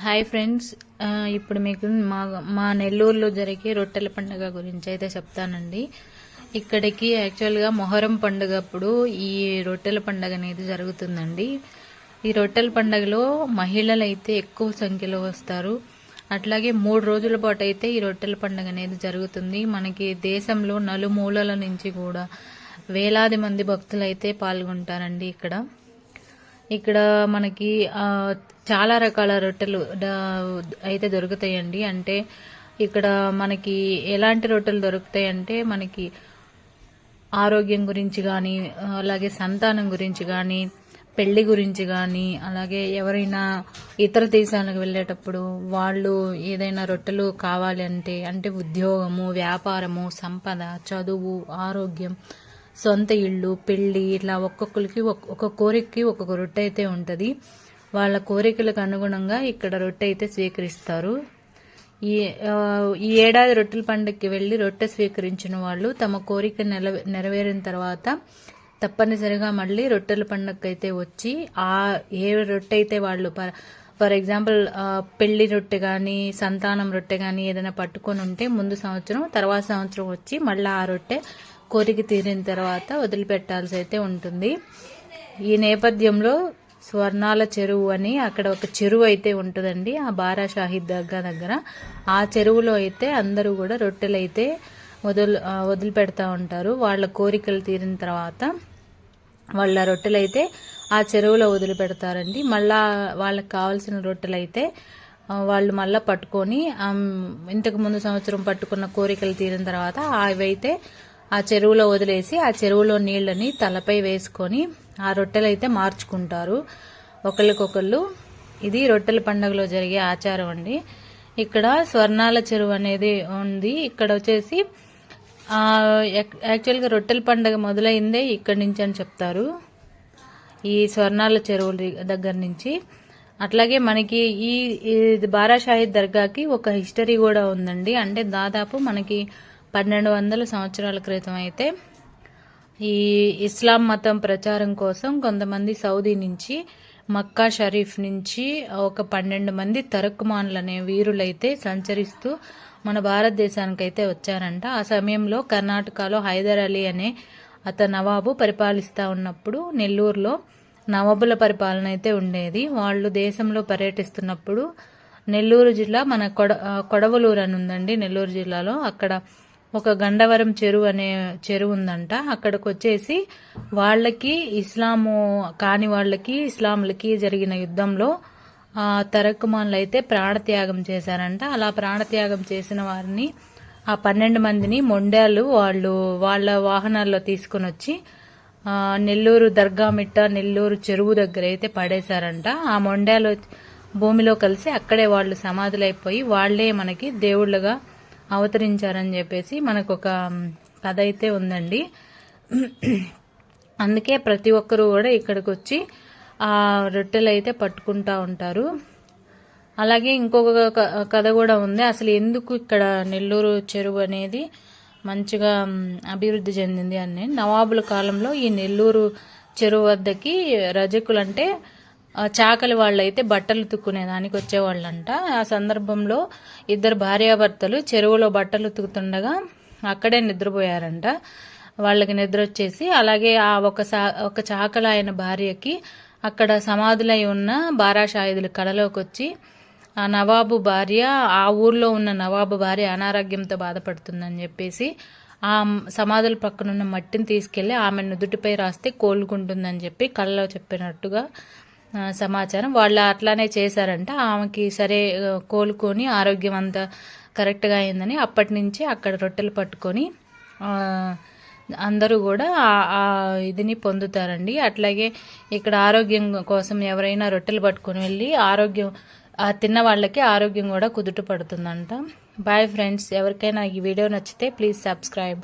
Hi friends, ఇప్పుడు మీకు మా నెల్లూరులో జరిగే రొట్టెల పండుగ గురించి అయితే చెప్తానండి. ఇక్కడికి యాక్చువల్గా మొహరం పండుగ అప్పుడు ఈ రొట్టెల పండుగ అనేది జరుగుతుందండి. ఈ రొట్టెల పండుగలో మహిళలు అయితే ఎక్కువ సంఖ్యలో వస్తారు. అట్లాగే 3 రోజుల పాటు అయితే ఈ రొట్టెల పండుగ అనేది జరుగుతుంది. మనకి దేశంలో నలుమూలల నుంచి కూడా వేలాది మంది భక్తులు అయితే పాల్గొంటారండి. ఇక్కడ మనకి చాలా రకాల రొట్టెలు అయితే దొరుకుతాయండి. అంటే ఇక్కడ మనకి ఎలాంటి రొట్టెలు దొరుకుతాయి అంటే మనకి ఆరోగ్యం గురించి కానీ, అలాగే సంతానం గురించి కానీ, పెళ్లి గురించి కానీ, అలాగే ఎవరైనా ఇతర దేశాలకు వెళ్ళేటప్పుడు వాళ్ళు ఏదైనా రొట్టెలు కావాలి అంటే ఉద్యోగము, వ్యాపారము, సంపద, చదువు, ఆరోగ్యం, సొంత ఇళ్ళు, పెళ్లి, ఇట్లా ఒక్కొక్కరికి ఒక్కొక్క కోరికకి ఒక్కొక్క రొట్టె అయితే ఉంటుంది. వాళ్ళ కోరికలకు అనుగుణంగా ఇక్కడ రొట్టె అయితే స్వీకరిస్తారు. ఈ ఏడాది రొట్టెల పండుగకి వెళ్ళి రొట్టె స్వీకరించిన వాళ్ళు తమ కోరిక నెరవేరిన తర్వాత తప్పనిసరిగా మళ్ళీ రొట్టెల పండుగకి అయితే వచ్చి ఏ రొట్టె అయితే వాళ్ళు ఫర్ ఎగ్జాంపుల్ పెళ్లి రొట్టె కానీ, సంతానం రొట్టె కానీ ఏదైనా పట్టుకొని ఉంటే ముందు సంవత్సరం, తర్వాత సంవత్సరం వచ్చి మళ్ళీ ఆ రొట్టె కోరిక తీరిన తర్వాత వదిలిపెట్టాల్సి అయితే ఉంటుంది. ఈ నేపథ్యంలో స్వర్ణాల చెరువు అని అక్కడ ఒక చెరువు అయితే ఉంటుందండి, ఆ బారా షాహిద్ దర్గా దగ్గర. ఆ చెరువులో అయితే అందరూ కూడా రొట్టెలు అయితే వదిలిపెడతా ఉంటారు. వాళ్ళ కోరికలు తీరిన తర్వాత వాళ్ళ రొట్టెలు అయితే ఆ చెరువులో వదిలిపెడతారండి. మళ్ళా వాళ్ళకి కావాల్సిన రొట్టెలు అయితే వాళ్ళు మళ్ళీ పట్టుకొని ఇంతకు ముందు సంవత్సరం పట్టుకున్న కోరికలు తీరిన తర్వాత అవైతే ఆ చెరువులో వదిలేసి ఆ చెరువులో నీళ్ళని తలపై వేసుకొని ఆ రొట్టెలు అయితే మార్చుకుంటారు ఒకళ్ళకొకళ్ళు. ఇది రొట్టెల పండుగలో జరిగే ఆచారం అండి. ఇక్కడ స్వర్ణాల చెరువు అనేది ఉంది. ఇక్కడ వచ్చేసి యాక్చువల్గా రొట్టెల పండుగ మొదలైందే ఇక్కడి నుంచి అని చెప్తారు, ఈ స్వర్ణాల చెరువు దగ్గర నుంచి. అట్లాగే మనకి ఈ బారా షాహిద్ దర్గాకి ఒక హిస్టరీ కూడా ఉందండి. అంటే దాదాపు మనకి 1200 సంవత్సరాల క్రితం అయితే ఈ ఇస్లాం మతం ప్రచారం కోసం కొంతమంది సౌదీ నుంచి, మక్కా షరీఫ్ నుంచి ఒక 12 మంది తరక్కుమాన్లు అనే వీరులైతే సంచరిస్తూ మన భారతదేశానికి అయితే వచ్చారంట. ఆ సమయంలో కర్ణాటకలో హైదర్ అలీ అనే అతను నవాబు పరిపాలిస్తూ ఉన్నప్పుడు నెల్లూరులో నవాబుల పరిపాలన అయితే ఉండేది. వాళ్ళు దేశంలో పర్యటిస్తున్నప్పుడు నెల్లూరు జిల్లా మన కొడవలూరు అని ఉందండి నెల్లూరు జిల్లాలో. అక్కడ ఒక గండవరం చెరువు అనే చెరువు ఉందంట. అక్కడికి వచ్చేసి వాళ్ళకి ఇస్లాము కాని వాళ్ళకి ఇస్లాంలకి జరిగిన యుద్ధంలో తరక్కుమాన్లు అయితే ప్రాణత్యాగం చేశారంట. అలా ప్రాణత్యాగం చేసిన వారిని ఆ 12 మందిని మొండాలు వాళ్ళ వాహనాల్లో తీసుకుని వచ్చి నెల్లూరు దర్గామిట్ట, నెల్లూరు చెరువు దగ్గర అయితే పడేశారంట. ఆ మొండాలు భూమిలో కలిసి అక్కడే వాళ్ళు సమాధులైపోయి వాళ్లే మనకి దేవుళ్ళగా అవతరించారని చెప్పేసి మనకు ఒక కథ అయితే ఉందండి. అందుకే ప్రతి ఒక్కరూ కూడా ఇక్కడికి వచ్చి ఆ రొట్టెలు అయితే పట్టుకుంటా ఉంటారు. అలాగే ఇంకొక కథ కూడా ఉంది. అసలు ఎందుకు ఇక్కడ నెల్లూరు చెరువు అనేది మంచిగా అభివృద్ధి చెందింది అని. నవాబుల కాలంలో ఈ నెల్లూరు చెరువు వద్దకి రజకులు అంటే చాకలి వాళ్ళైతే బట్టలు ఉతుక్కునేదానికి వచ్చేవాళ్ళంట. ఆ సందర్భంలో 2 భార్యాభర్తలు చెరువులో బట్టలు ఉతుకుతుండగా అక్కడే నిద్రపోయారంట. వాళ్ళకి నిద్ర వచ్చేసి అలాగే ఆ ఒక చాకలి ఆయన భార్యకి అక్కడ సమాధులై ఉన్న బారా షాహిదుల కళలోకి వచ్చి ఆ నవాబు భార్య, ఆ ఊర్లో ఉన్న నవాబు భార్య అనారోగ్యంతో బాధపడుతుందని చెప్పేసి ఆ సమాధుల పక్కనున్న మట్టిని తీసుకెళ్లి ఆమె నుదుటిపై రాస్తే కోలుకుంటుందని చెప్పి కళ్ళలో చెప్పినట్టుగా సమాచారం. వాళ్ళు అట్లానే చేశారంట. ఆమెకి సరే కోలుకొని ఆరోగ్యం అంతా కరెక్ట్గా అయిందని అప్పటి నుంచి అక్కడ రొట్టెలు పట్టుకొని అందరూ కూడా ఆ ఇదిని పొందుతారండి. అట్లాగే ఇక్కడ ఆరోగ్యం కోసం ఎవరైనా రొట్టెలు పట్టుకొని వెళ్ళి తిన్న వాళ్ళకి ఆరోగ్యం కూడా కుదుట పడుతుందంట. బాయ్ ఫ్రెండ్స్, ఎవరికైనా ఈ వీడియో నచ్చితే ప్లీజ్ సబ్స్క్రైబ్.